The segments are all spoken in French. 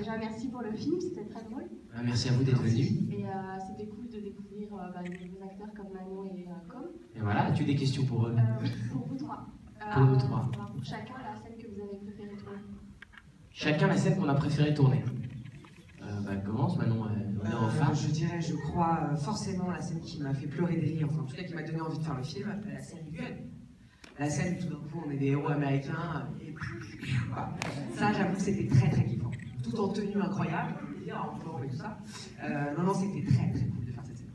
déjà merci pour le film, c'était très drôle. Merci à vous d'être venus. Et c'était cool de découvrir de nouveaux acteurs comme Manon et Com. Et voilà, as-tu des questions pour eux? Oui, pour vous trois. Pour nous trois. Pour chacun, la scène que vous avez préféré tourner. Chacun la scène qu'on a préféré tourner. Commence Manon, honneur aux femmes. Je dirais, je crois, forcément la scène qui m'a fait pleurer de rire, enfin en tout cas qui m'a donné envie de faire le film, la scène UN. La scène où tout d'un coup on est des héros américains, et voilà. Ça j'avoue c'était très très kiffant. Tout en tenue incroyable, en plan et tout ça. Non, c'était très très cool de faire cette scène.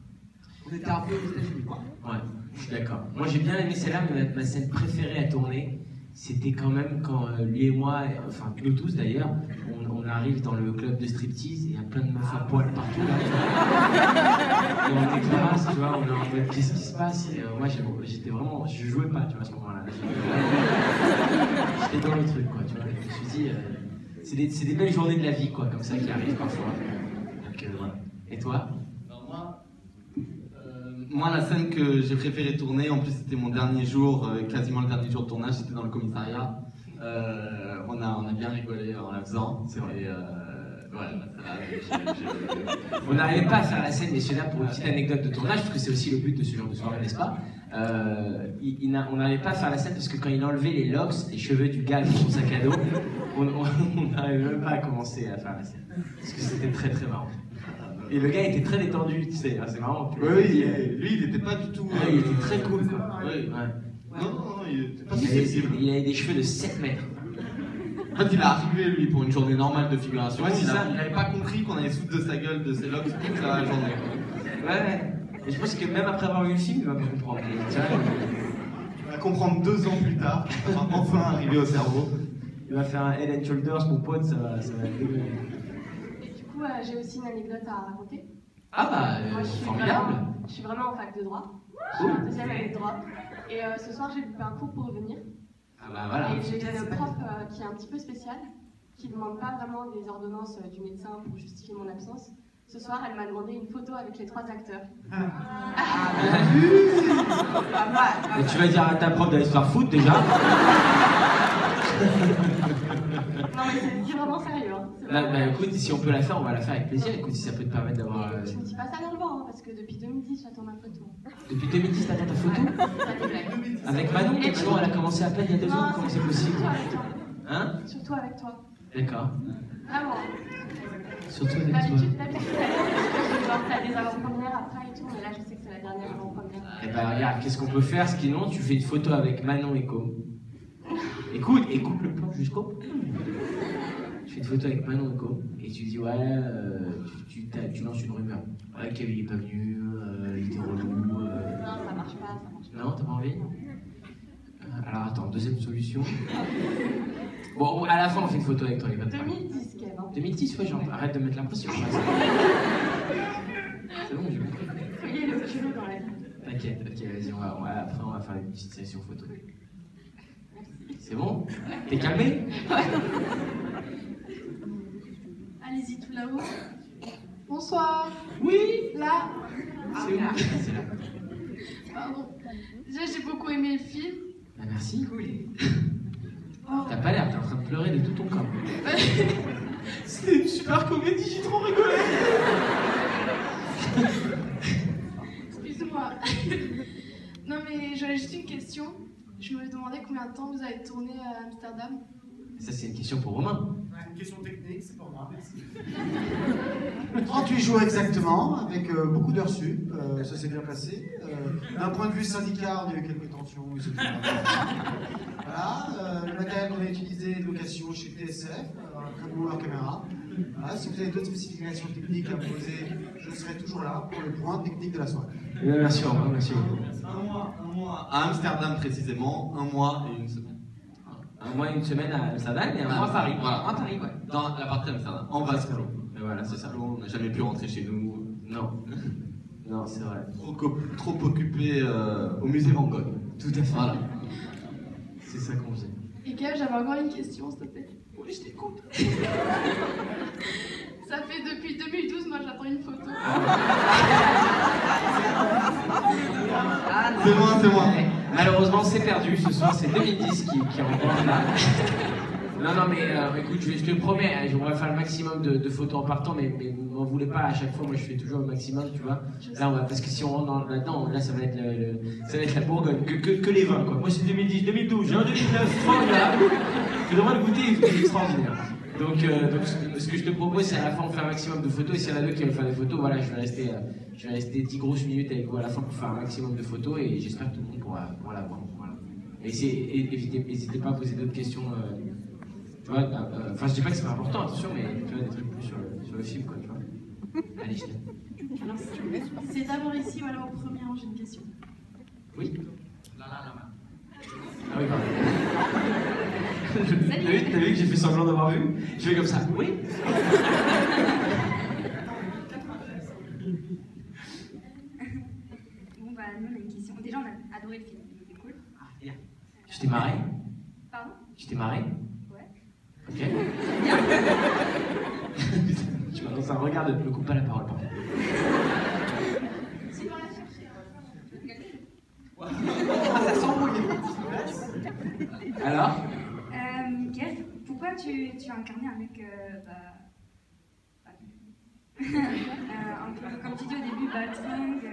On était un peu aux États-Unis quoi. Ouais, je suis d'accord. Moi j'ai bien aimé celle-là, mais ma scène préférée à tourner, c'était quand même quand lui et moi, enfin nous tous d'ailleurs, on arrive dans le club de striptease et il y a plein de meufs à poil partout là. Et on déclarasse, tu vois, on est en mode qu'est-ce qui se passe? Et moi j'étais vraiment, je jouais pas, tu vois, à ce moment-là. J'étais dans le truc quoi, tu vois. Je me suis dit, c'est des belles journées de la vie quoi, comme ça qui arrivent parfois. Donc voilà. Et toi? Moi, la scène que j'ai préféré tourner, en plus c'était mon dernier jour, quasiment le dernier jour de tournage, c'était dans le commissariat. On a bien rigolé en la faisant. C'est vrai. On n'arrivait pas à faire la scène, messieurs dames, pour une petite anecdote de tournage, parce que c'est aussi le but de ce genre de soirée, n'est-ce pas? On n'arrivait pas à faire la scène parce que quand il enlevait les locks, les cheveux du gars avec son sac à dos, on n'arrivait même pas à commencer à faire la scène. Parce que c'était très très marrant. Et le gars était très détendu, tu sais, c'est marrant. Oui, lui il était pas du tout. Il était très cool quoi. Oui. Non, il était pas il avait des cheveux de 7 mètres. En fait, il est arrivé, lui, pour une journée normale de figuration. Ouais, il n'avait pas compris qu'on allait foutre de sa gueule, de ses locks toute la journée. Ouais. Et je pense que même après avoir vu le film, il va pas comprendre. Il va comprendre 2 ans plus tard, il va enfin arriver au cerveau. Il va faire un Head and Shoulders, mon pote, ça va être dégueulasse. Et du coup, j'ai aussi une anecdote à raconter. Moi, formidable. Je suis vraiment en fac de droit. Cool. Je suis en deuxième année de droit. Et ce soir, j'ai loupé un cours pour revenir. Voilà. Et j'ai une prof qui est un petit peu spéciale, qui ne demande pas vraiment des ordonnances du médecin pour justifier mon absence. Ce soir, elle m'a demandé une photo avec les 3 acteurs. Et tu vas dire à ta prof d'aller se faire foutre déjà. Non mais c'est vraiment sérieux. Écoute, si on peut la faire, on va la faire avec plaisir. Écoute, si ça peut te permettre d'avoir... Je me dis pas ça dans le vent, parce que depuis 2010, j'attends ma photo. Depuis 2010, t'attends ta photo? Avec Manon, et toujours, elle a commencé à peine il y a 2 ans. Comment c'est possible? Hein? Surtout avec toi. D'accord. Vraiment. Surtout avec toi. D'habitude, t'as des avant-premières après et tout, mais là je sais que c'est la dernière avant-première. Eh ben regarde, qu'est-ce qu'on peut faire? Sinon, tu fais une photo avec Manon et Com. Écoute, et coupe le plan jusqu'au bout. Tu fais une photo avec Manon et Com, et tu dis ouais, tu lances une rumeur. Ouais, Kevin il est pas venu, il était relou. Non, ça marche pas. Non, t'as pas envie? Alors attends, deuxième solution. Bon, à la fin on fait une photo avec toi, il va te 2010, Kevin. 2010, ouais, genre, arrête de mettre l'impression. C'est bon, j'ai compris. Il est le culot dans la vie. T'inquiète, ok, vas-y, après on va faire une petite session photo. C'est bon? T'es calmé? Ouais. Allez-y, tout là-haut. Bonsoir. Oui. Là. C'est où? C'est là. Pardon. Déjà, j'ai beaucoup aimé le film. Bah merci. Cool. Oh. T'as pas l'air, t'es en train de pleurer de tout ton corps. C'était une super comédie, j'ai trop rigolé. Excuse-moi. Non mais j'avais juste une question. Je me demandais combien de temps vous avez tourné à Amsterdam. Ça c'est une question pour Romain. Une question technique, c'est pour moi, merci. 38 jours exactement, avec beaucoup d'heures sup, ça s'est bien passé. D'un point de vue syndicat, on a eu quelques tensions. Voilà, le matériel qu'on a utilisé de location chez TSF, un très bon caméra. Voilà, si vous avez d'autres spécifications techniques à me poser, je serai toujours là pour le point technique de la soirée. Merci Romain, merci beaucoup. Un mois à Amsterdam précisément, 1 mois et 1 semaine. 1 mois et 1 semaine à Amsterdam et 1 mois à Paris. Voilà. À Paris, ouais. Dans la partie d'Amsterdam, en vase clos. Et voilà, c'est ça. On n'a jamais pu rentrer chez nous. Non. Non, c'est vrai. Trop occupé au musée Van Gogh. Tout à fait. Voilà. C'est ça qu'on faisait. Et Kev, j'avais encore une question, s'il te plaît. Oui, je t'écoute. Ça fait depuis 2012, moi j'attends une photo. C'est moi. Malheureusement, c'est perdu. Ce soir, c'est 2010 qui remporte là. Non, mais écoute, je te promets, hein, on va faire le maximum de photos en partant, mais m'en voulez pas à chaque fois, moi je fais toujours le maximum, tu vois. Là, parce que si on rentre là-dedans, là ça va être, ça va être la Bourgogne, que les vins, quoi. Moi c'est 2010, 2012, j'ai un 2009, formidable. Je devrais le goûter, il est extraordinaire. Donc, ce que je te propose, c'est à la fin on fait un maximum de photos, et s'il y en a d'autres qui veulent faire des photos, voilà, je vais rester 10 grosses minutes avec vous à la fin pour faire un maximum de photos, et j'espère que tout le monde pourra la voir. Voilà. N'hésitez pas à poser d'autres questions. Tu vois, enfin, je dis pas que c'est pas important, attention, mais tu vois, des trucs plus sur le film, quoi, tu vois. Allez, je t'aime. Alors, c'est d'abord ici ou alors au premier rang, j'ai une question. Oui. Là. Ah oui, pardon. T'as vu que j'ai fait semblant d'avoir vu? Je fais comme ça. Oui. Bon, bah, nous, on a une question. Déjà, on a adoré le film. C'était cool. Ah, bien. Tu t'es marré? Pardon? Tu t'es marré? Ouais. Ok. Tu m'as lancé un regard, ne me coupe pas la parole, pardon. C'est pas la chercher. Ça s'embrouille. Alors? Kev, pourquoi tu as incarné un mec, un peu, comme tu dis au début, baltringue.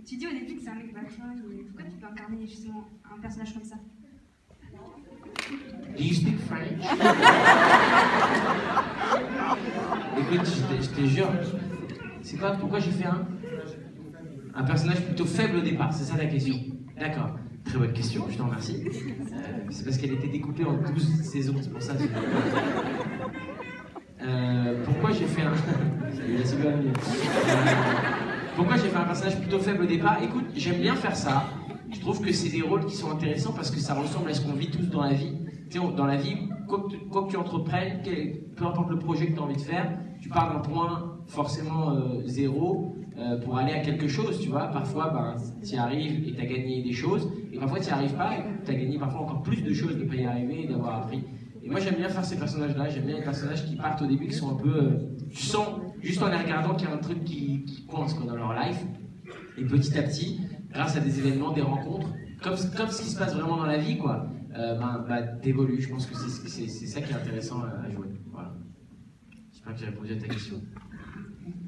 Tu dis au début que c'est un mec baltringue, mais pourquoi tu peux incarner justement un personnage comme ça? Do you speak French? Écoute, je te jure, c'est quoi, pourquoi j'ai fait un personnage plutôt faible au départ, c'est ça la question? D'accord, très bonne question, je te remercie. C'est parce qu'elle était découpée en 12 saisons, c'est pour ça. Pourquoi j'ai fait un... Pourquoi j'ai fait un personnage plutôt faible au départ? Écoute, j'aime bien faire ça. Je trouve que c'est des rôles qui sont intéressants parce que ça ressemble à ce qu'on vit tous dans la vie. Tu sais, dans la vie, quoi que tu entreprennes, peu importe le projet que tu as envie de faire, tu pars d'un point forcément zéro pour aller à quelque chose, tu vois. Parfois, tu y arrives et tu as gagné des choses, et parfois tu n'y arrives pas et tu as gagné parfois encore plus de choses de ne pas y arriver et d'avoir appris. Et moi, j'aime bien faire ces personnages-là, j'aime bien les personnages qui partent au début, qui sont un peu... tu sens, juste en les regardant, qu'il y a un truc qui coince dans leur life, et petit à petit, grâce à des événements, des rencontres, comme ce qui se passe vraiment dans la vie, quoi, t'évolues. Je pense que c'est ça qui est intéressant à jouer. Voilà. J'espère que j'ai répondu à ta question.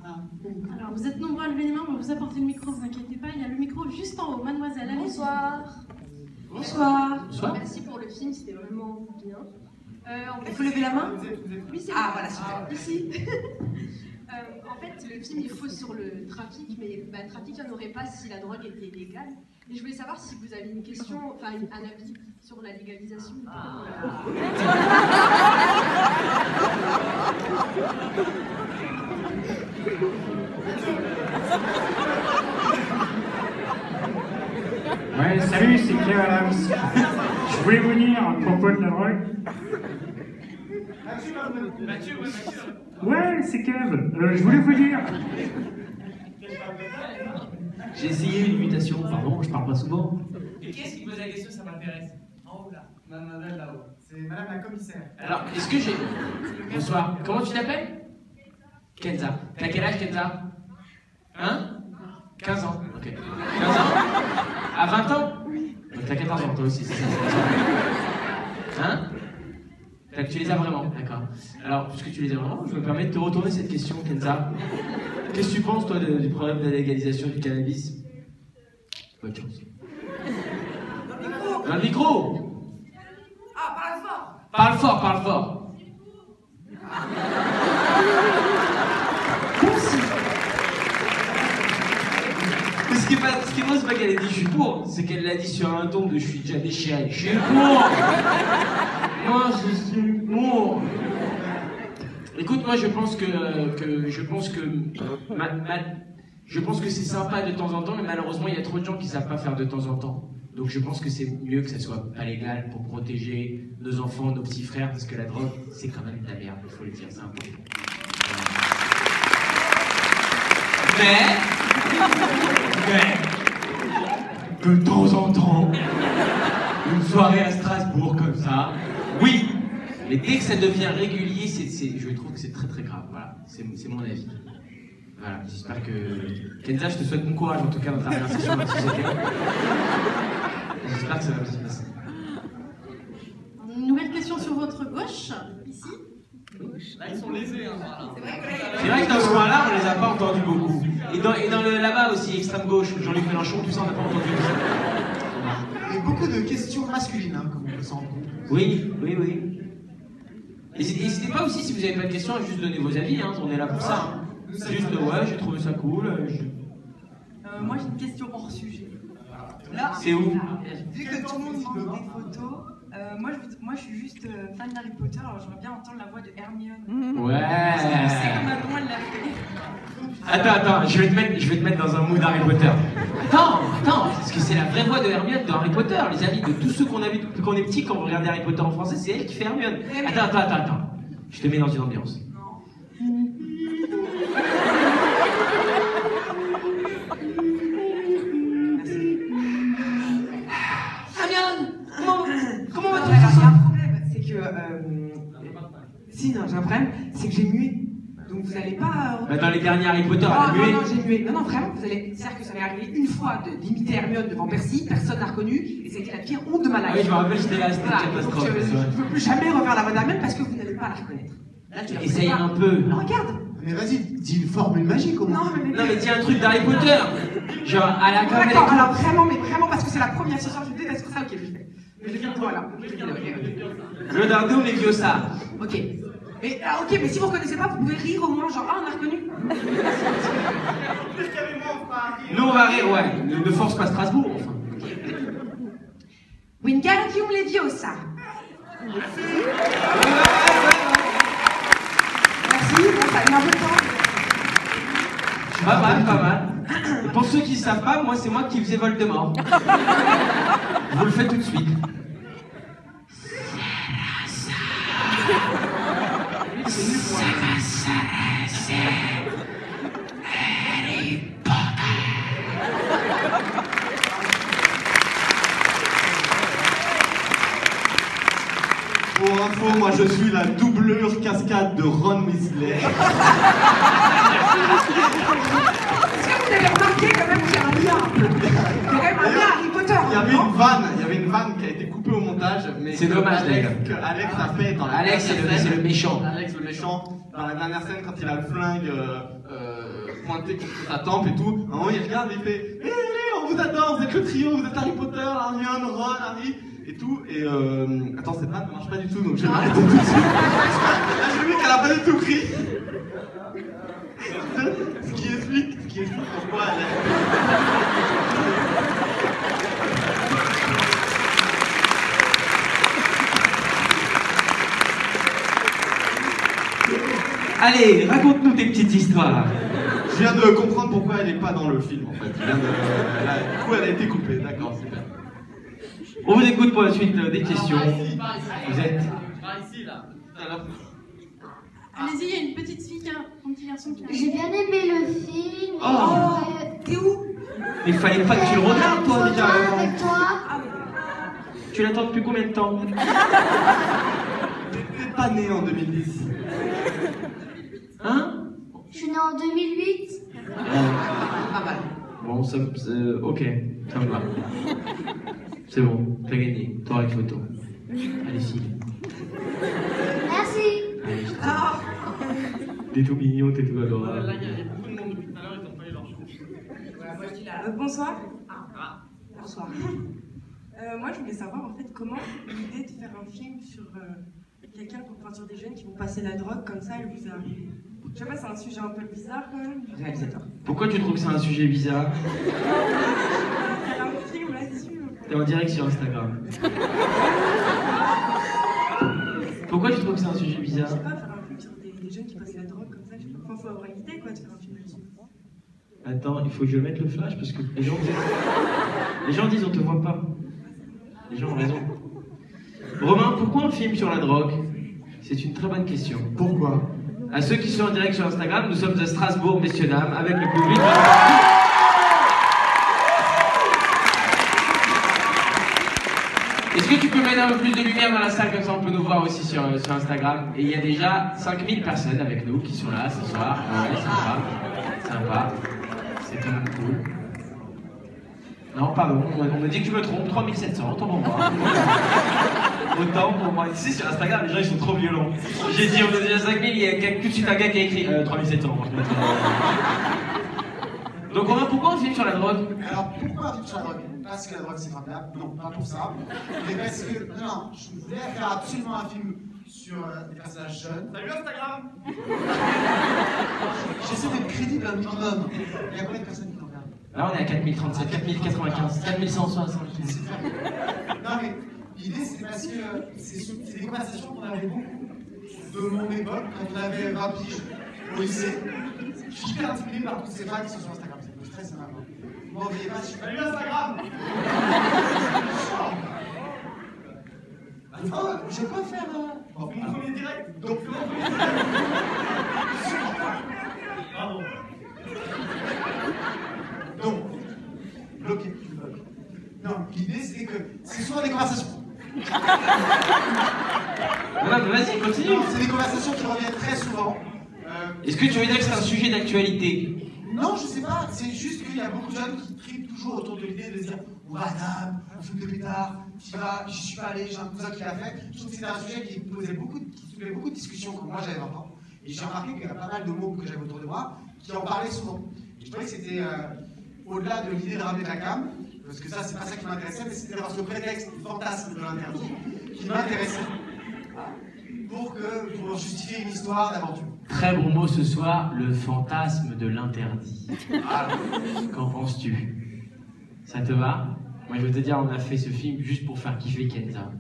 Alors, vous êtes nombreux à lever les mains, on va vous apporter le micro, vous inquiétez pas, il y a le micro juste en haut. Mademoiselle, allez. Bonsoir. Bonsoir. Bonsoir. Merci pour le film, c'était vraiment bien. Il faut lever la main? Oui, c'est Ah, voilà, super. Ici. En fait, le film il repose sur le trafic, mais le trafic, il n'y en aurait pas si la drogue était légale. Et je voulais savoir si vous avez une question, enfin un avis sur la légalisation. Ouais, salut, c'est Kev Adams. Je voulais vous dire à propos de la drogue. Ouais, c'est Kev. Je voulais vous dire. J'ai essayé une imitation, pardon, je parle pas souvent. Et qui est-ce qui pose la question? Ça m'intéresse. En haut là. Mademoiselle là-haut. C'est madame la commissaire. Alors, est-ce que j'ai... Bonsoir. Comment tu t'appelles? Kenza. T'as quel âge, Kenza? Hein? 15 ans. Ok. 15 ans? À 20 ans? Donc t'as 14 ans, toi aussi, c'est ça. Hein? Tu les as vraiment, d'accord. Alors, puisque tu les as vraiment, je me permets de te retourner cette question, Kenza. Qu'est-ce que tu penses, toi, du problème de la légalisation du cannabis? Bonne chance. Dans le micro! Ah, parle fort! Parle fort, parle fort! Mais ce qui est moi, c'est pas qu'elle ait dit je suis pour, c'est qu'elle l'a dit sur un ton de je suis déjà déchiré. Je suis pour! Moi, je suis pour! Écoute, moi, je pense que c'est sympa de temps en temps, mais malheureusement, il y a trop de gens qui savent pas faire de temps en temps. Donc, je pense que c'est mieux que ça soit pas légal pour protéger nos enfants, nos petits frères, parce que la drogue, c'est quand même de la merde, il faut le dire, c'est important. Mais, de temps en temps, une soirée à Strasbourg comme ça, oui, mais dès que ça devient régulier, je trouve que c'est très très grave. Voilà, c'est mon avis. Voilà, j'espère que... Kenza, je te souhaite bon courage en tout cas dans ta réinsertion dans la société. J'espère que ça va bien se passer. Une nouvelle question sur votre gauche, ici. Là, ils sont lésés, hein, voilà. C'est vrai que dans ce coin-là, on les a pas entendus beaucoup. Et dans le là-bas aussi, extrême gauche, Jean-Luc Mélenchon, tout ça, on n'a pas entendu. Et beaucoup de questions masculines, hein, comme on peut s'en rendre compte. Oui. N'hésitez pas aussi, si vous n'avez pas de questions, à juste donner vos avis, hein, on est là pour ça. Hein. Juste, ouais, j'ai trouvé ça cool. Moi, j'ai une question hors sujet. Là, c'est où? Vu que tout le monde manque des photos, moi, je suis juste fan d'Harry Potter, alors j'aimerais bien entendre la voix de Hermione. Ouais. Parce que je sais comment elle l'a fait. Attends, je vais te mettre dans un mood Harry Potter. Attends, parce que c'est la vraie voix de Hermione dans Harry Potter, les amis, de tous ceux qu'on a vus depuis qu'on est petit, quand vous regardez Harry Potter en français, c'est elle qui fait Hermione. Attends. Je te mets dans une ambiance. Comment vas-tu? J'ai un problème, c'est que... Si, non, j'ai un problème, c'est que j'ai mué. Donc vous n'allez pas... Dans les derniers Harry Potter, elle a mué. Non, j'ai mué. Non, vraiment, vous allez... C'est-à-dire que ça m'est arrivé une fois d'imiter Hermione devant Percy, personne n'a reconnu, et c'était la pire honte de ma life. Ah oui, je me rappelle, j'étais là, c'était une catastrophe. Je ne peux plus jamais refaire la voix d'Hermione parce que vous n'allez pas la reconnaître. Là, tu essaye un peu. Regarde. Mais vas-y, dis une formule magique au moins. Non, mais dis un truc d'Harry Potter. Genre, à la cam. D'accord, alors vraiment, parce que c'est la première ce soir, je déteste ça, ok, je fais. Voilà. Leonardo Leviosa. Ok. Mais si vous reconnaissez pas, vous pouvez rire au moins, genre, on a reconnu. Nous, on va rire, ouais. Ne force pas Strasbourg, enfin. Wingardium Leviosa. Merci, bon, ça a mis un peu de temps. Pas mal. Pour ceux qui ne savent pas, moi, c'est moi qui faisais Voldemort. Vous le faites tout de suite. Pour info, moi je suis la doublure cascade de Ron Weasley. Est-ce que vous avez remarqué quand même qu'il y a un lien? Il y a quand même un lien Harry Potter. Il y avait une vanne qui a été coupée au montage, mais c'est dommage d'ailleurs. Que Alex a fait dans la Alex, c'est le méchant. Alex le méchant, dans la dernière scène quand il a le flingue pointé contre sa tempe et tout, à un moment il regarde et il fait allez, on vous adore, vous êtes le trio, vous êtes Harry Potter, Hermione, Ron, Harry et tout, et attends, cette vanne ne marche pas du tout, donc je vais m'arrêter tout de suite. Là j'ai vu qu'elle a pas du tout pris. Ce qui explique pourquoi elle est... Allez, raconte-nous tes petites histoires. Je viens de comprendre pourquoi elle n'est pas dans le film en fait. Du coup, elle a été coupée, d'accord, super. On vous écoute pour la suite des questions. Vous êtes par ici, là. Allez-y, il y a une petite fille, un petit garçon qui... J'ai bien aimé le film. Oh. T'es où? Il fallait pas que tu le regardes, toi, déjà. Avec toi. Tu l'attends depuis combien de temps? T'es pas né en 2010. Hein? Je suis née en 2008. Pas mal. Bon, ok, ça me va. C'est bon, t'as gagné, t'auras une photo. Allez, file. Merci. Allez, t'es tout mignon, t'es tout adorable. Là, il y a beaucoup de monde depuis tout à l'heure, ils n'ont pas eu leur chance. Voilà, moi je dis là. Bonsoir. Bonsoir. Moi je voulais savoir en fait comment l'idée de faire un film sur quelqu'un, enfin sur des jeunes qui vont passer la drogue comme ça, elle vous est arrivée. Je sais pas, c'est un sujet un peu bizarre quand même. Réalisateur. Pourquoi tu trouves que c'est un sujet bizarre? Il y a un film là-dessus. T'es en direct sur Instagram. Pourquoi tu trouves que c'est un sujet bizarre? Je sais pas, faire un film sur des jeunes qui passent la drogue comme ça, je sais pas. Enfin, faut avoir une idée quoi de faire un film là-dessus. Attends, il faut que je mette le flash parce que les gens disent on te voit pas. Les gens ont raison. Romain, pourquoi un film sur la drogue? C'est une très bonne question. Pourquoi? À ceux qui sont en direct sur Instagram, nous sommes à Strasbourg, messieurs, dames, avec le public. Est-ce que tu peux mettre un peu plus de lumière dans la salle, comme ça on peut nous voir aussi sur Instagram? Et il y a déjà 5000 personnes avec nous qui sont là ce soir. Ouais, sympa. C'est quand même cool. Non, pardon, on me dit que je me trompe, 3700, autant pour moi. Autant pour moi. Ici, sur Instagram, les gens, ils sont trop violents. J'ai dit, on est déjà 5000, il y a tout de suite un gars qui a écrit 3700. Donc, Romain, pourquoi on filme sur la drogue? Alors, pourquoi on filme sur la drogue? Parce que la drogue, c'est formidable. Non, pas pour ça. Mais parce que, non, je voulais faire absolument un film sur des personnages jeunes. Salut Instagram. J'essaie d'être crédible un minimum. Il y a combien de personnes qui l'ont regardé? Là, on est à 4037, 4095, 4160. Non, mais l'idée, c'est parce que c'est des conversations qu'on avait beaucoup de mon époque, quand on avait 20 piges au lycée. Je suis hyper intimidé par toutes ces vagues qui sont sur Instagram. Ça me stresse maintenant. Vous m'envoyez pas, je suis salut Instagram. Je peux faire Bon, mon premier direct. Donc, fais mon premier direct. Bravo. Donc, bloqué, tu bloques. Non, l'idée c'est que c'est souvent des conversations. Voilà, vas-y, continue. C'est des conversations qui reviennent très souvent. Est-ce que tu veux dire que c'est un sujet d'actualité? Non, je sais pas, c'est juste qu'il y a beaucoup de jeunes qui tripent toujours autour de l'idée de se dire on va à Nam, on fume des pétards, j'y vas, j'y suis pas allé, j'ai un cousin qui l'a fait. Je trouve que c'était un sujet qui soulevait beaucoup de discussions quand moi j'avais 20 ans. Et j'ai remarqué qu'il y a pas mal de mots que j'avais autour de moi qui en parlaient souvent. Et je trouvais que c'était au-delà de l'idée de ramener de la cam, parce que ça c'est pas ça qui m'intéressait, mais c'était d'avoir ce prétexte, le fantasme de l'interdit, qui m'intéressait. Pour justifier une histoire d'aventure. Très bon mot ce soir, le fantasme de l'interdit. Qu'en penses-tu? Ça te va? Moi je veux te dire, on a fait ce film juste pour faire kiffer Kenza.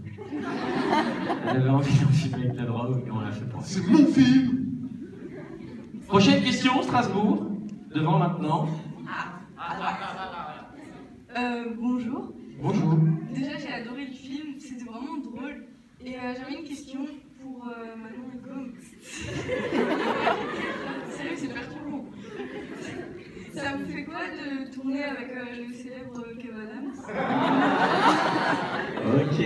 Elle avait envie d'un film avec la drogue et on l'a fait pour ça. C'est mon film! Prochaine question, Strasbourg. Devant maintenant. Bonjour. Bonjour. Déjà, j'ai adoré le film, c'était vraiment drôle. Et j'avais une question pour Manon et Com. Sérieux, c'est perturbant. Ça vous fait quoi de tourner avec le célèbre Kev Adams? Ok.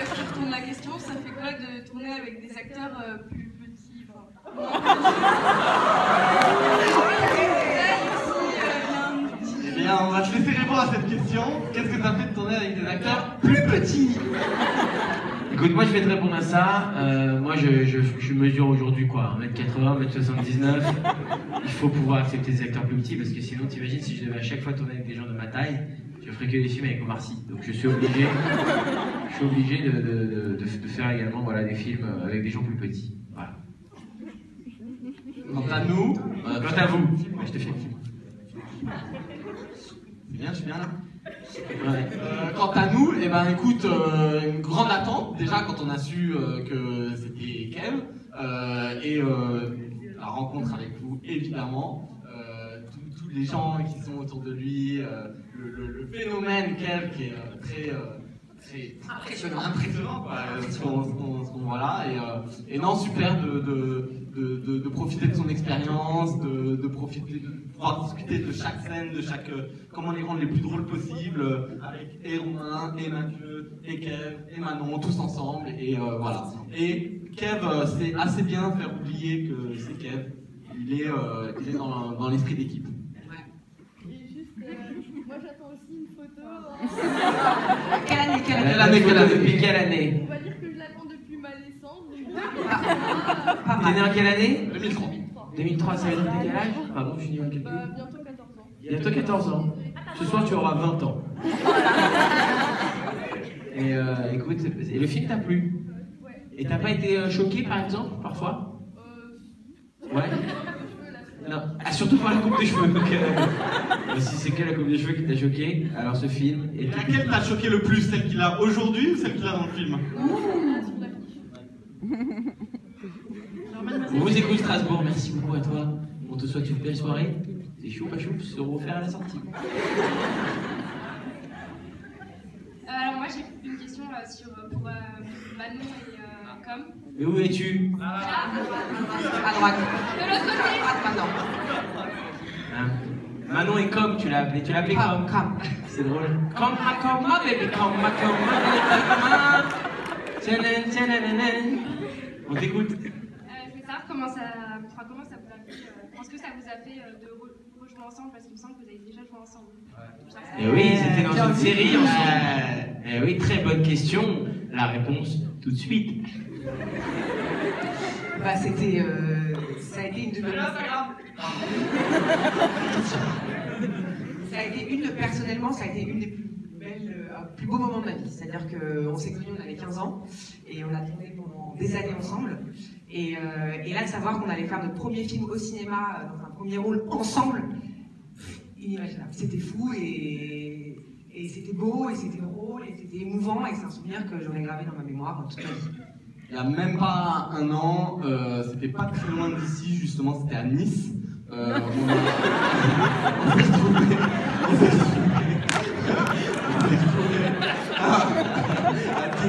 Je retourne la question, ça fait quoi de tourner avec des acteurs plus petits? Eh bien, on va te laisser répondre à cette question. Qu'est-ce que ça fait de tourner avec des acteurs plus petits? Écoute, moi je vais te répondre à ça. Moi je mesure aujourd'hui quoi, 1m80, 1m79. Il faut pouvoir accepter des acteurs plus petits parce que sinon t'imagines si je devais à chaque fois tourner avec des gens de ma taille, je ferais que des films avec Omar Sy. Donc je suis obligé de faire également voilà, des films avec des gens plus petits. Voilà. Quant à nous, quant à vous, je te fais le film. Bien, je suis bien là. Ouais. Quant à nous, eh ben écoute, une grande attente déjà quand on a su que c'était Kev et la rencontre avec vous évidemment, tous les gens qui sont autour de lui, le phénomène Kev qui est très impressionnant quoi, ce qu'on voit là et non super de profiter de son expérience, de profiter de pouvoir discuter de chaque scène, de chaque comment les rendre les plus drôles possibles avec et Romain et Mathieu et Kev et Manon tous ensemble et voilà. Et Kev c'est assez bien faire oublier que c'est Kev. Il est dans l'esprit d'équipe. Moi j'attends aussi une photo. Quelle année? Depuis quelle année? On va dire que je l'attends depuis ma naissance. T'es né en quelle année? 2003. 2003, ça veut dire quel âge? Pardon, je suis né en quel année? Bientôt 14 ans. Bientôt 14 ans. Ce soir tu auras 20 ans. Et écoute, et le film t'a plu? Ouais. Et t'as pas été choqué par exemple, parfois? Ouais. Non. Ah, surtout par la coupe de cheveux. Donc, si c'est que la coupe de cheveux qui t'a choqué, alors ce film est. Laquelle t'a choqué le plus, celle qu'il a aujourd'hui ou celle qu'il a dans le film? On vous écoute Strasbourg, merci beaucoup à toi. On te souhaite une belle soirée. C'est chaud, pas chaud, se refaire à la sortie. Alors moi j'ai une question pour Manon et Com. Mais où es-tu? À droite. De l'autre côté. À droite maintenant. Hein? Manon et Com, tu l'as appelé Com. C'est drôle. Com, ma baby, com, ma on t'écoute. Je veux savoir comment ça vous a fait, est-ce que ça vous a fait de rejouer ensemble parce qu'il me semble que vous avez déjà joué ensemble. Et oui, c'était dans une série ensemble. Et oui, très bonne question. La réponse tout de suite. Bah, c'était. Ça a été une de mes. Ça a été personnellement, ça a été une des plus belles, plus beaux moments de ma vie. C'est-à-dire qu'on s'est connus, on avait 15 ans, et on a tourné pendant des années ensemble. Et là, de savoir qu'on allait faire notre premier film au cinéma, dans un premier rôle ensemble, inimaginable. C'était fou, et c'était beau, et c'était drôle, et c'était émouvant, et c'est un souvenir que j'aurais gravé dans ma mémoire toute ma vie. Il n'y a même pas un an, c'était pas très loin d'ici, justement, c'était à Nice. On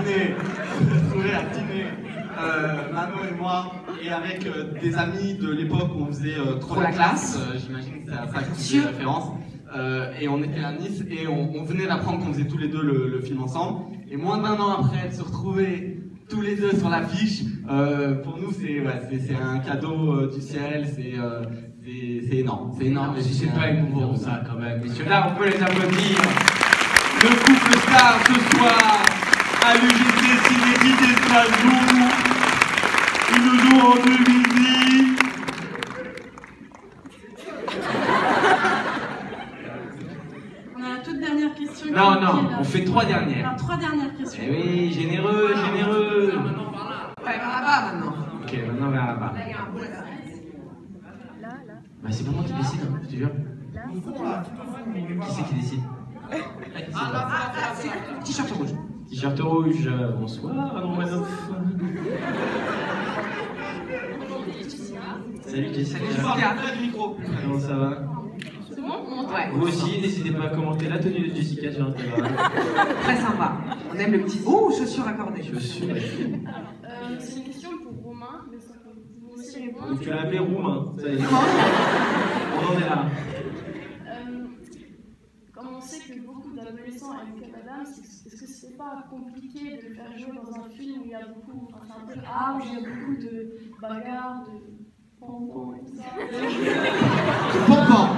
s'est retrouvés à dîner, Mano et moi, et avec des amis de l'époque où on faisait trop la classe, j'imagine que c'est à ça que tu fais référence. Et on était à Nice et on venait d'apprendre qu'on faisait tous les deux le film ensemble. Et moins d'1 an après, de se retrouver tous les deux sur l'affiche, pour nous c'est un cadeau du ciel, c'est énorme. C'est énorme. Mais si c'est pas émouvant ça quand même. Messieurs, là on peut les applaudir. Le couple star ce soir à l'UGC Cinétique de Strasbourg. Ils nous ont rendu visite. On a la toute dernière question. Non, on fait 3 dernières. Alors, 3 dernières questions. Eh oui, généreux. Ouais, vers là-bas maintenant. Ok, maintenant vers là-bas. Là, il y a un beau là-bas. Bah, c'est pas moi qui décide, hein, je te jure. Qui c'est qui décide? C'est t-shirt rouge. T-shirt rouge, bonsoir, Romanov. Salut Jessica. Comment ça va? C'est bon? Ouais. Vous aussi, n'hésitez pas à commenter la tenue de Jessica sur Instagram. Très sympa. On aime le petit. Oh, chaussures accordées. Chaussures. C'est une question pour Romain, mais ça peut vous aussi répondre. Donc tu l'as appelé Roumain. Ça y est. On en est là. Comme on sait que beaucoup d'adolescents aiment Kev Adams, est-ce que c'est pas compliqué de le faire jouer dans un film où il y a beaucoup, enfin c'est un peu âge, il y a beaucoup de bagarres, de pompons et tout ça. Pompons.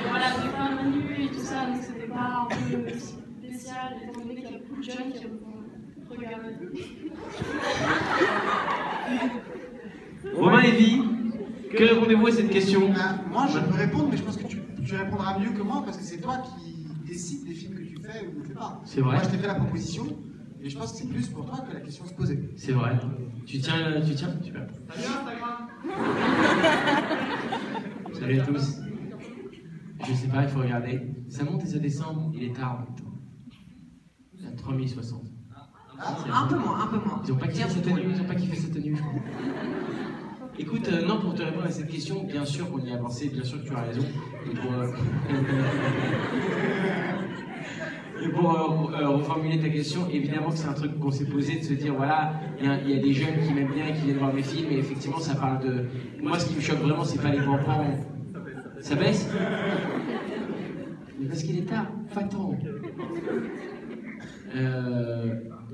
Voilà, de femmes à nu et tout ça, donc c'était pas un peu spécial, étant donné qu'il y a beaucoup de jeunes qui vont regarder. Romain Lévy, que répondez-vous à cette question? Moi, je peux répondre, mais je pense que tu répondras mieux que moi, parce que c'est toi qui décides des films que tu fais ou ne fais pas. C'est vrai. Moi, je t'ai fait la proposition, et je pense que c'est plus pour toi que la question se posait. C'est vrai. Tu tiens? Super. Salut Instagram. Salut à tous. Je sais pas, il faut regarder. Ça monte et ça descend, il est tard. Il y a 3060. Un peu moins. Ils ont pas kiffé cette tenue, je crois. Écoute, non, pour te répondre à cette question, bien sûr qu'on y a avancé, bien sûr que tu as raison. Et pour reformuler ta question, évidemment que c'est un truc qu'on s'est posé, de se dire, voilà, il y a des jeunes qui m'aiment bien, qui viennent voir mes films, et effectivement, ça parle de... Moi, ce qui me choque vraiment, c'est pas les pompons. Ça baisse? Mais parce qu'il est tard, va-t'en.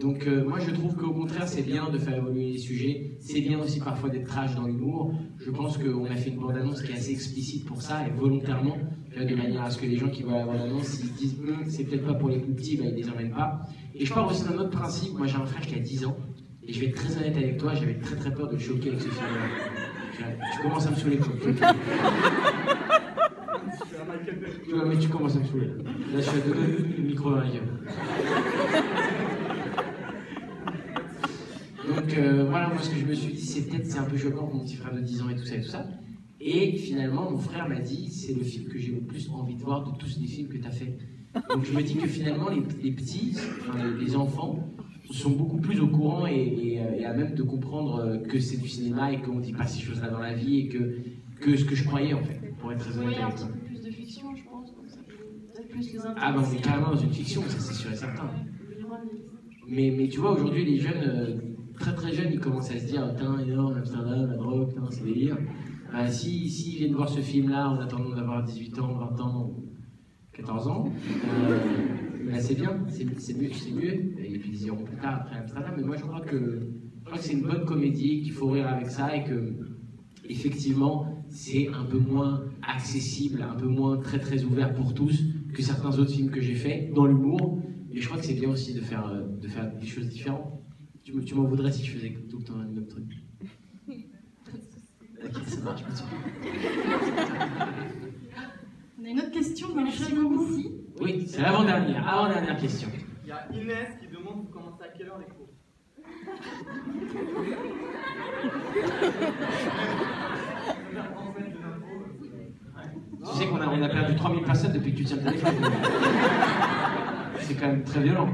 Donc moi je trouve qu'au contraire c'est bien de faire évoluer les sujets, c'est bien aussi parfois d'être trash dans l'humour. Je pense qu'on a fait une bande-annonce qui est assez explicite pour ça et volontairement, de manière à ce que les gens qui voient la bande-annonce, s'ils se disent c'est peut-être pas pour les plus petits, bah, ils les emmènent pas. Et je pars aussi d'un autre principe, moi j'ai un frère qui a 10 ans, et je vais être très honnête avec toi, j'avais très peur de le choquer avec ce film-là. Tu commences à me saouler quoi. Mais tu commences à me saouler. Là je suis à 2 le micro dans la gueule. Donc voilà, moi ce que je me suis dit, c'est un peu choquant pour mon petit frère de 10 ans et tout ça. Et finalement, mon frère m'a dit, c'est le film que j'ai le plus envie de voir de tous les films que tu as fait. Donc je me dis que finalement, les petits, enfin, les enfants, sont beaucoup plus au courant et à même de comprendre que c'est du cinéma et qu'on ne dit pas ces choses-là dans la vie et que ce que je croyais en fait, pour être très honnête avec toi. Un petit peu plus de fiction, je pense, donc ça peut plus les intéresser. Ah ben on est carrément dans une fiction, ça c'est sûr et certain. Mais tu vois, aujourd'hui, les jeunes, très jeunes, ils commencent à se dire, putain, énorme, Amsterdam, la drogue, putain, c'est délire. S'ils viennent voir ce film-là en attendant d'avoir 18 ans, 20 ans, 14 ans, c'est bien, c'est mieux. Et puis ils iront plus tard après Amsterdam. Mais moi, je crois que c'est une bonne comédie, qu'il faut rire avec ça et que, effectivement, c'est un peu moins accessible, un peu moins très ouvert pour tous que certains autres films que j'ai faits dans l'humour. Mais je crois que c'est bien aussi de faire des choses différentes. Tu m'en voudrais si je faisais tout le temps un autre truc. Ok, ça marche, merci. On a une autre question dans le chat ici. Oui, c'est l'avant-dernière question. Il y a Inès qui demande vous commencez à quelle heure les cours? Tu sais qu'on a perdu 3000 personnes depuis que tu tiens le téléphone. C'est quand même très violent.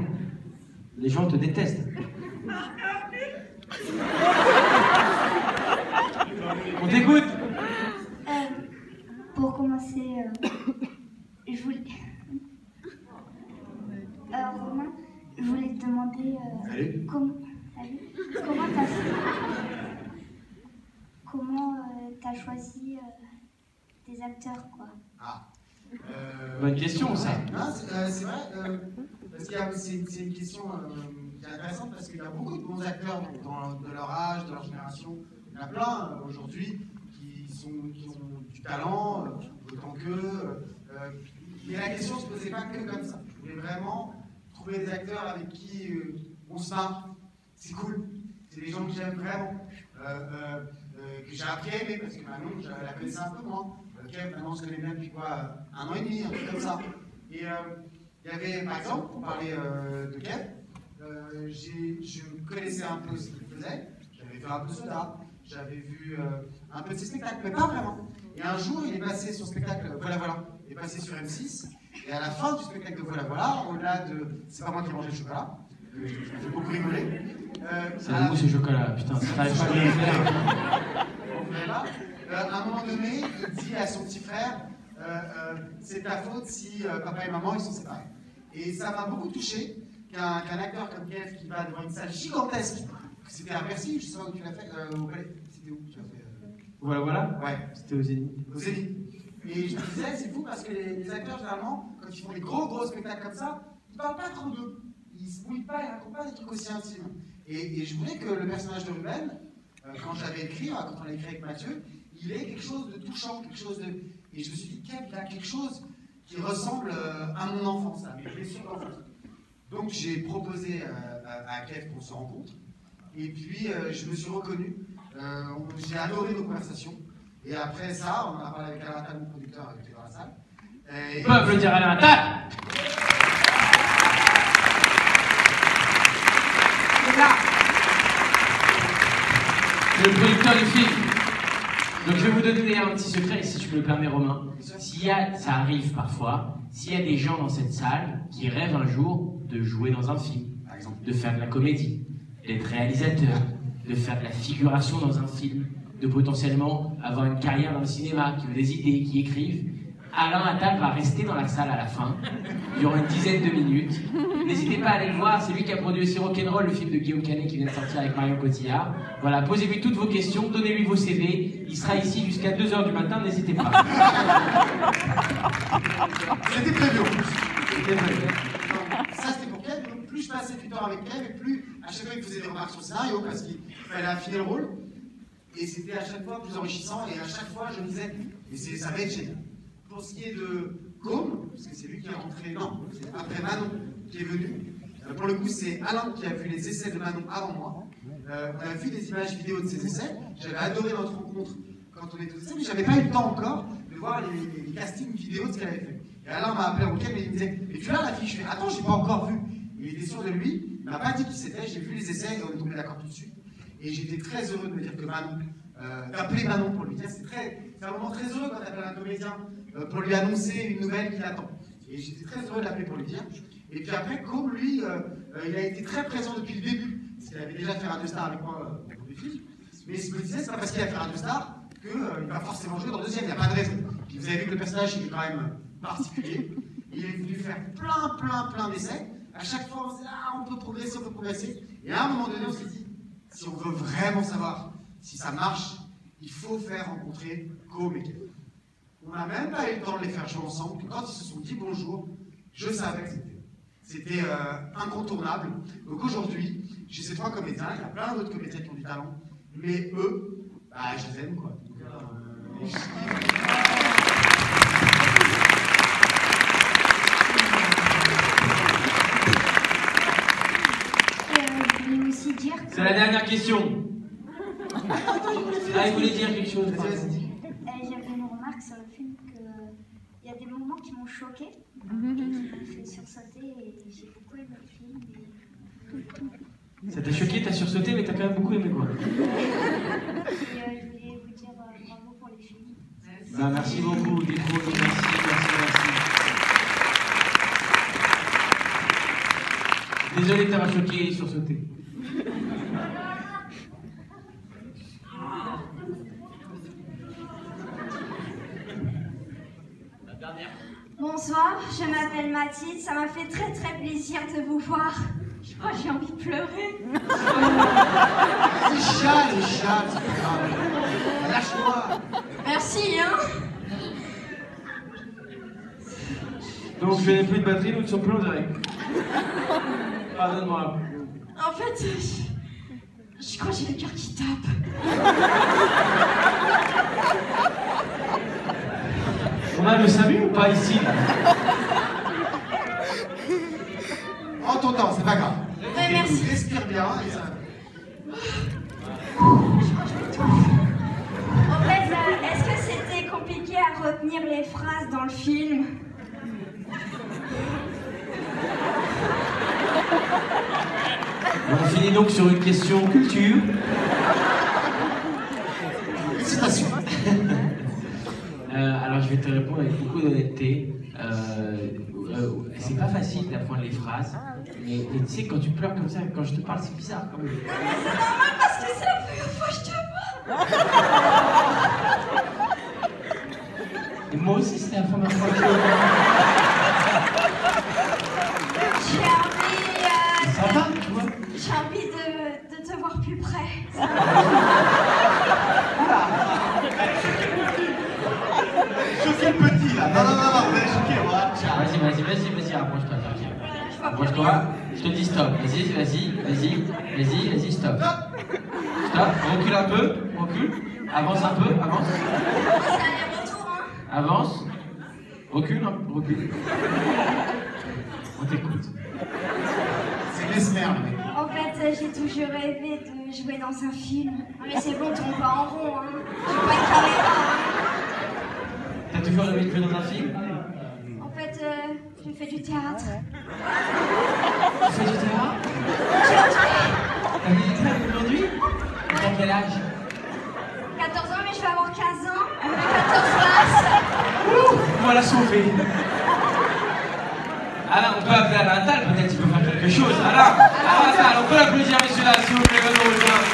Les gens te détestent. On t'écoute. Pour commencer, je voulais... Romain, je voulais te demander comment t'as choisi tes acteurs, quoi. Bonne question, ça. C'est vrai, parce que c'est une question qui est intéressante parce qu'il y a beaucoup de bons acteurs de leur âge, de leur génération. Il y en a plein aujourd'hui qui ont du talent, autant qu'eux. Mais la question ne se posait pas que comme ça. Je voulais vraiment trouver des acteurs avec qui on se marre. C'est cool. C'est des gens que j'aime vraiment. Que j'ai appris à aimer parce que Manon, je la connaissais un peu moins. Kev, maintenant, on se connaît bien depuis quoi 1 an et demi, un truc comme ça. Et il y avait, par exemple, pour parler de Kev, je connaissais un peu ce qu'il faisait. J'avais vu un peu Soda, j'avais vu un peu de ses spectacles, mais pas vraiment. Et un jour, il est passé sur le spectacle Voilà Voilà, il est passé sur M6. Et à la fin du spectacle de Voilà Voilà, au-delà de C'est pas moi qui ai mangé le chocolat, ça m'a fait beaucoup rigoler. C'est la mousse au chocolat, putain, ça t'arrive pas à bien faire. À un moment donné, il dit à son petit frère c'est ta faute si papa et maman ils sont séparés. Et ça m'a beaucoup touché qu'un acteur comme Kev qui va devant une salle gigantesque, c'était à Bercy, je sais pas où tu l'as fait, au Palais, c'était où tu l'as fait Voilà, voilà. Ouais. C'était au Zénith. Au Zénith. Et je me disais, c'est fou parce que les acteurs, généralement, quand ils font des gros spectacles comme ça, ils parlent pas trop d'eux. Ils se mouillent pas, ils racontent pas des trucs aussi intimes. Et je voulais que le personnage de Ruben, quand j'avais écrit, quand on l'a écrit avec Mathieu, il ait quelque chose de touchant, quelque chose de... Et je me suis dit, Kev, il a quelque chose qui ressemble à mon enfance, à mes blessures d'enfance. Donc j'ai proposé à Kev qu'on se rencontre, et puis je me suis reconnu. J'ai adoré nos conversations. Et après ça, on en a parlé avec Alain Attal, mon producteur, qui était dans la salle. On peut applaudir Alain Attal. C'est le producteur du film. Donc je vais vous donner un petit secret, si tu me le permets Romain. Ça arrive parfois, s'il y a des gens dans cette salle qui rêvent un jour de jouer dans un film, par exemple, de faire de la comédie, d'être réalisateur, de faire de la figuration dans un film, de potentiellement avoir une carrière dans le cinéma, qui ont des idées, qui écrivent, Alain Attal va rester dans la salle à la fin, durant une dizaine de minutes. N'hésitez pas à aller le voir, c'est lui qui a produit aussi Rock'n'Roll, le film de Guillaume Canet qui vient de sortir avec Marion Cotillard. Voilà, posez-lui toutes vos questions, donnez-lui vos CV, il sera ici jusqu'à 2 h du matin, n'hésitez pas. C'était prévu en plus. C'était prévu. Ça c'était pour Kev, donc plus je passais du temps avec Kev, et plus à chaque fois il faisait des remarques sur le scénario, parce qu'il fallait affiner le rôle. Et c'était à chaque fois plus enrichissant, et à chaque fois je me disais, mais ça va être génial. Pour ce qui est de Com, parce que c'est lui qui est rentré, non, c'est après Manon qui est venu. Pour le coup, c'est Alain qui a vu les essais de Manon avant moi. On a vu des images vidéo de ces essais. J'avais adoré notre rencontre quand on était aux essais, mais j'avais pas eu le temps encore de voir les castings vidéo de ce qu'elle avait fait. Et Alain m'a appelé en week-end et il me disait, mais tu l'as la fille? Je fais, attends, j'ai pas encore vu. Il était sûr de lui, il m'a pas dit qui c'était, j'ai vu les essais et on est tombé d'accord tout de suite. Et j'étais très heureux de me dire que Manon, d'appeler Manon pour lui dire, c'est un moment très heureux quand tu appelles un comédien pour lui annoncer une nouvelle qu'il attend. Et j'étais très heureux de l'appeler pour lui dire. Et puis après, comme lui, il a été très présent depuis le début, parce qu'il avait déjà fait Radio Star avec moi pour le film. Mais ce que je disais, c'est pas parce qu'il a fait Radio Star qu'il va forcément jouer dans le deuxième, il n'y a pas de raison. Puis vous avez vu que le personnage, il est quand même particulier. Il est venu faire plein d'essais. À chaque fois, on se dit, ah, on peut progresser. Et à un moment donné, on s'est dit, si on veut vraiment savoir si ça marche, il faut faire rencontrer Com et Kev. On n'a même pas eu le temps de les faire jouer ensemble. Quand ils se sont dit bonjour, je savais que c'était incontournable. Donc aujourd'hui, j'ai ces 3 comédiens, il y a plein d'autres comédiens qui ont du talent, mais eux, bah, je les aime quoi. Je voulais aussi dire que... C'est la dernière question. Ah, il voulait dire quelque chose. J'avais une remarque sur le film qu'il y a des moments qui m'ont choquée, qui m'ont fait sursauter et j'ai beaucoup aimé le film. Ça t'a choqué, t'as sursauté, mais t'as quand même beaucoup aimé quoi. Et je voulais vous dire bravo pour les films. Bah, merci beaucoup, Déco, merci. Désolé de t'avoir choqué et sursauté. Bonsoir, je m'appelle Mathilde, ça m'a fait très très plaisir de vous voir. Je crois que j'ai envie de pleurer. Les chats, c'est pas grave. Lâche-moi. Merci, hein. Donc je n'ai plus de batterie, nous ne sommes plus en direct. Pardonne-moi. En fait, je crois que j'ai le cœur qui tape. On a le SAMU ou pas ici? Prends ton temps, c'est pas grave. Ouais, merci. Respire bien et ça... En fait, est-ce que c'était compliqué à retenir les phrases dans le film? On finit donc sur une question culture. Citation. Alors je vais te répondre avec beaucoup d'honnêteté. C'est pas facile d'apprendre les phrases, mais tu sais, quand tu pleures comme ça, quand je te parle, c'est bizarre quand même. C'est normal parce que c'est la première fois que je te vois. Et moi aussi, c'était la première fois que je te vois. J'ai envie de te voir plus près. Choquer le petit là. Non, vous allez choquer, voilà. Vas-y, rapproche-toi. Rapproche-toi. Je te dis stop. Vas-y, stop. Stop. Recule un peu. Recule. Avance un peu. Avance. Avance. Recule. On t'écoute. C'est Mesmer, le mec. En fait, j'ai toujours rêvé de jouer dans un film. Mais c'est bon, tourne pas en rond, hein. Je veux pas une caméra, hein. T'as toujours rêvé de jouer dans un film? En fait, je fais du théâtre. Tu fais du théâtre? T'as fait du théâtre aujourd'hui? T'as quel âge? 14 ans, mais je vais avoir 15 ans. 14 places. Voilà sauvé. Alain, on peut appeler Alain Attal, peut-être qu'il peut faire quelque chose. Alain Attal, on peut l'applaudir, messieurs là, s'il vous plaît, venez nous rejoindre.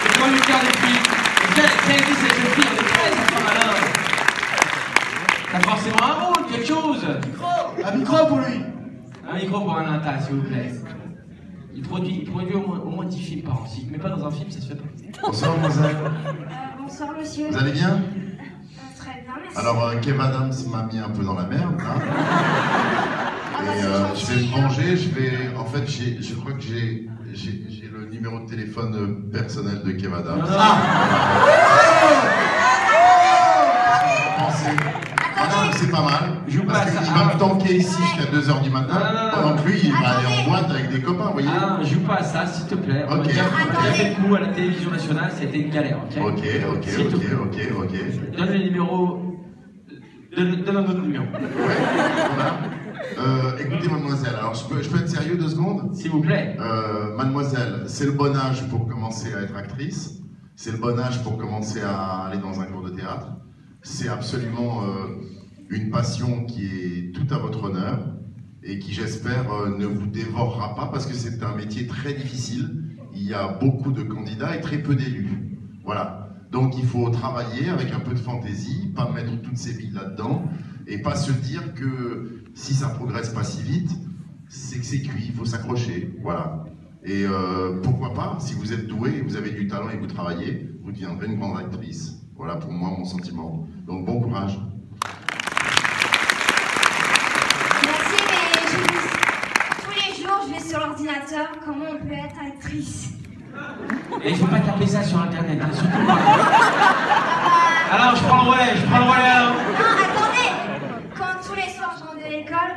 Le conducteur des filles. Quelle est cette jeune fille? Elle est très femme, Alain. T'as forcément un rôle, quelque chose. Un micro pour lui. Un micro pour Alain Attal, s'il vous plaît. Il produit au moins 10 films par an. S'il ne met pas dans un film, ça se fait pas. Bonsoir, mademoiselle. Bonsoir, monsieur. Vous allez bien? Très bien, merci. Alors, Kev Adams m'a mis un peu dans la merde, hein. Et je vais me venger, en fait, je crois que j'ai le numéro de téléphone personnel de Kev Adams. Non, c'est pas mal. Parce qu'il va me tanker ici jusqu'à 2h du matin. Pendant que lui, il va aller en boîte avec des copains, vous voyez. Ah, joue pas à ça, s'il te plaît. Ok. Il a fait le coup à la télévision nationale, c'était une galère, ok? Ok. Donne le numéro. Donne un autre numéro. Ouais, voilà. Écoutez, mademoiselle, alors je peux être sérieux 2 secondes? S'il vous plaît. Mademoiselle, c'est le bon âge pour commencer à être actrice. C'est le bon âge pour commencer à aller dans un cours de théâtre. C'est absolument une passion qui est tout à votre honneur et qui, j'espère, ne vous dévorera pas parce que c'est un métier très difficile. Il y a beaucoup de candidats et très peu d'élus. Voilà. Donc il faut travailler avec un peu de fantaisie, pas mettre toutes ses billes là-dedans et pas se dire que si ça progresse pas si vite, c'est que c'est cuit, il faut s'accrocher. Voilà. Et pourquoi pas, si vous êtes doué, vous avez du talent et vous travaillez, vous deviendrez une grande actrice. Voilà pour moi mon sentiment. Donc bon courage. Merci, mais tous les jours, je vais sur l'ordinateur. Comment on peut être actrice? Et il faut pas taper ça sur internet, hein, surtout pas. Alors, je prends le relais alors. Non, attendez. Quand tous les soirs je rentre de l'école,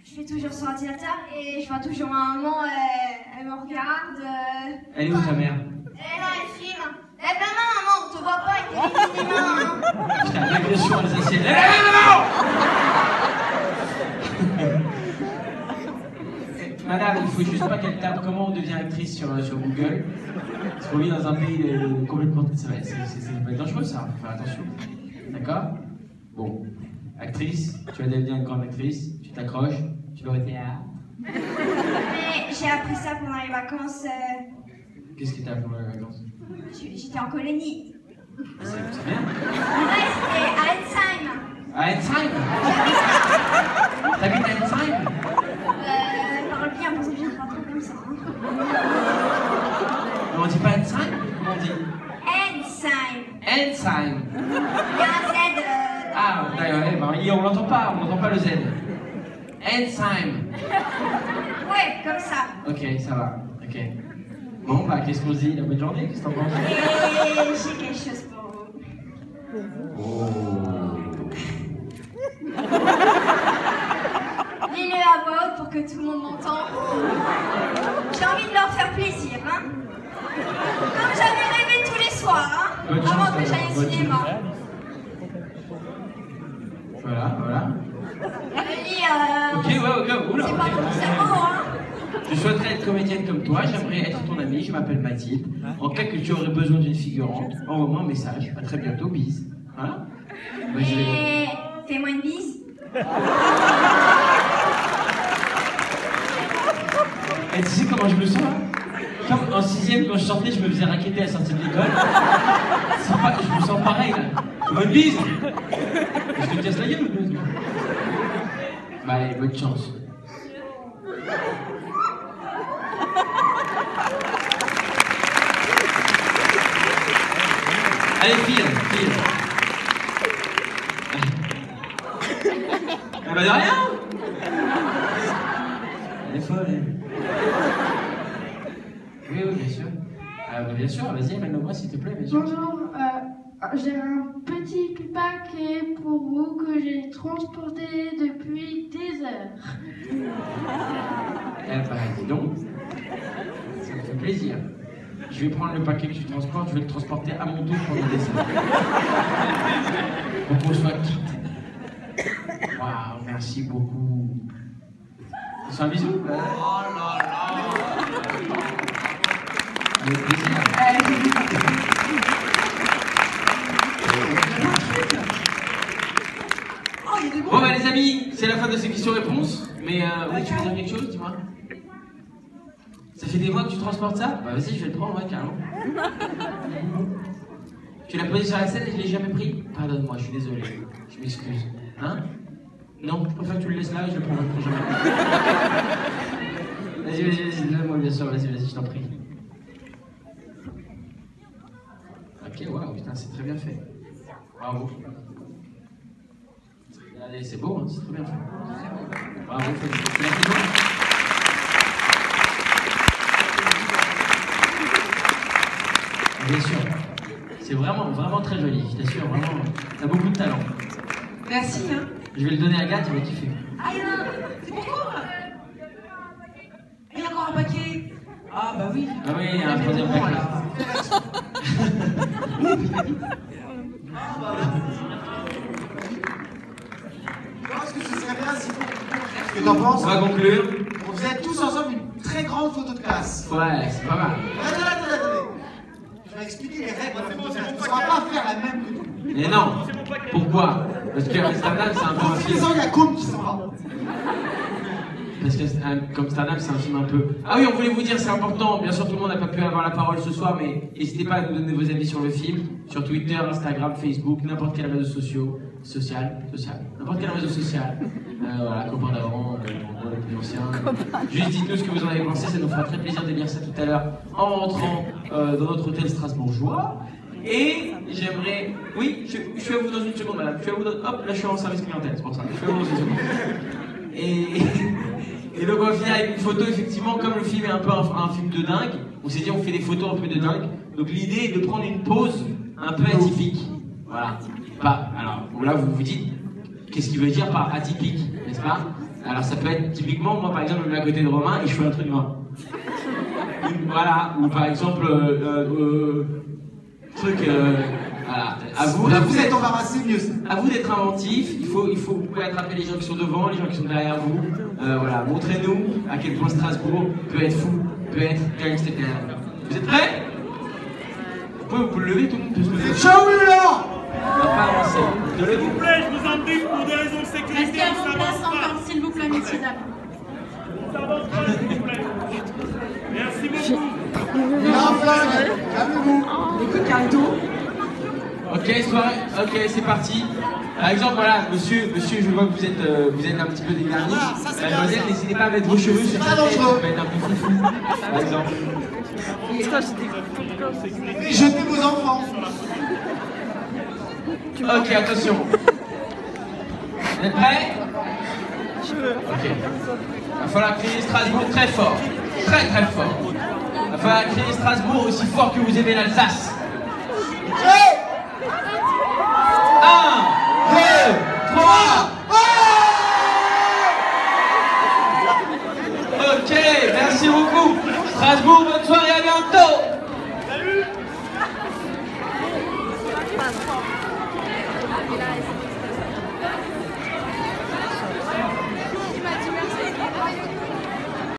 je fais toujours sur l'ordinateur et je vois toujours ma maman, elle me regarde. Elle est où ta mère? Elle est là, elle filme. Eh ben non, maman, on te voit pas avec tes mains. Putain, l'agression alsacienne. Eh, maman! Madame, il faut juste pas qu'elle tape comment on devient actrice sur Google. Parce qu'on vit dans un pays complètement... C'est pas dangereux ça, faut faire attention. D'accord? Bon. Actrice, tu vas devenir une grande actrice, tu t'accroches, tu vas au théâtre. Mais j'ai appris ça pendant les vacances. Qu'est-ce que t'as appris pendant les vacances? J'étais en colonie. C'est bien. Ouais, c'était à Ensheim. À Ensheim? T'habites à Ensheim? Parle bien parce que je ne parle pas comme ça. On dit pas Ensheim? Comment on dit? Ensheim. Ensheim. Il y a un Z. Ah, d'accord, on l'entend pas le Z. Ensheim. Ouais, comme ça. Ok, ça va, ok. Bon, bah, qu'est-ce qu'on se dit? La bonne journée, qu'est-ce que t'en penses? Et j'ai quelque chose pour vous. Oh. Dis-le à voix haute pour que tout le monde m'entende. J'ai envie de leur faire plaisir, hein. Comme j'avais rêvé tous les soirs, hein. Avant que j'aille au cinéma. Voilà. Ok, ouais, oula. C'est pas mon cerveau, hein. Je souhaiterais être comédienne comme toi, j'aimerais être ton amie, je m'appelle Mathilde. En cas que tu aurais besoin d'une figurante, envoie-moi un message. À très bientôt, bis. Hein? Bah, Et fais-moi une bise. Et tu sais comment je me sens hein? Comme en 6ème, quand je sortais, je me faisais raqueter à la sortie de l'école. Je me sens pareil là. Bonne bise. Je te casse la gueule. Bah allez, bonne chance. Allez, file. Ah bah de rien. Elle est folle, elle. Oui, bien sûr. Bien sûr, vas-y, amène-le-moi s'il te plaît, bien sûr. Bonjour, j'ai un petit paquet pour vous que j'ai transporté depuis des heures. Eh ben, dis donc. Ça me fait plaisir. Je vais prendre le paquet que tu transportes, je vais le transporter à mon tour pendant des heures. Pour qu'on soit quitte. Waouh, merci beaucoup. C'est un bisou? Oh là là. Avec plaisir. Bon bah les amis, c'est la fin de ces questions-réponses. Mais oui, tu veux dire quelque chose, dis-moi? Ça fait des mois que tu transportes ça? Bah vas-y, je vais le prendre, ouais, carrément. Tu l'as posé sur la scène et je l'ai jamais pris? Pardonne-moi, je suis désolé. Je m'excuse. Hein? Non, je préfère que tu le laisses là et je le prendrai pour jamais. Vas-y, donne-moi bien sûr, vas-y, je t'en prie. Ok, waouh, putain, c'est très bien fait. Bravo. Allez, c'est beau, hein, c'est très bien fait. Bravo, félicitations. Bien sûr. C'est vraiment très joli, je t'assure, vraiment. T'as beaucoup de talent. Merci, hein. Je vais le donner à Gat, il va kiffer. Ah, c'est pourquoi? Il y a encore un paquet. Ah, bah oui. Ah oui, il y a un troisième paquet. Je pense que ce serait bien si vous... Qu'est-ce que t'en penses? On va conclure. On faisait tous ensemble une très grande photo de classe. Ouais, c'est pas mal. Attendez. Je vais expliquer les règles de la photo de classe. On ne va pas faire la même que nous. Mais non. Pourquoi? Parce que Amsterdam, c'est un peu un film. Tous les ans, il y a Côme qui s'en va. Parce que Amsterdam, c'est un film un peu... Ah oui, on voulait vous dire, c'est important. Bien sûr, tout le monde n'a pas pu avoir la parole ce soir, mais n'hésitez pas à nous donner vos avis sur le film, sur Twitter, Instagram, Facebook, n'importe quel réseau social. N'importe quel réseau social. Voilà, copains d'avant, les plus anciens. Juste dites-nous ce que vous en avez pensé, ça nous fera très plaisir de lire ça tout à l'heure en rentrant dans notre hôtel strasbourgeois. Et j'aimerais... Oui, je suis à vous dans une seconde, madame. Je suis à vous dans... Hop, là je suis en service clientèle, c'est pour ça. Je suis à vous dans une seconde. Et donc on va finir avec une photo, effectivement, comme le film est un peu un film de dingue, on s'est dit on fait des photos un peu de dingue. Donc l'idée est de prendre une pause un peu atypique. Voilà. Pas, alors, là, vous vous dites, qu'est-ce qu'il veut dire par atypique, n'est-ce pas? Alors, ça peut être, typiquement, moi, par exemple, je me mets à côté de Romain et je fais un truc grand. Voilà. Ou par exemple, voilà. Vous êtes embarrassé, mieux ça. À vous d'être inventif, vous pouvez attraper les gens qui sont devant, les gens qui sont derrière vous. Voilà, montrez-nous à quel point Strasbourg peut être fou, peut être gangster. Vous êtes prêts? Vous pouvez vous lever, tout le monde peut se lever. Ciao, là! On va pas avancer. S'il vous plaît, je vous en prie, pour des raisons de sécurité. Restez à vos places encore, s'il vous plaît, messieurs, dames. Ça avance pas, s'il vous plaît. Merci beaucoup. Calmez-vous. Écoute, Carito. Ok, soirée. Ok, c'est parti. Par exemple, voilà, monsieur, je vois que vous êtes un petit peu dégarni. Mademoiselle, n'hésitez pas à mettre vos cheveux sur sa tête, ça peut être un peu foufou, par exemple. Et jetez vos enfants. Ok, attention. Vous êtes prêts? Ok. Il va falloir crier Strasbourg très fort. Très très fort. Il va falloir crier Strasbourg aussi fort que vous aimez l'Alsace. 1, 2, 3. Ok, merci beaucoup. Strasbourg, bonne soirée, à bientôt.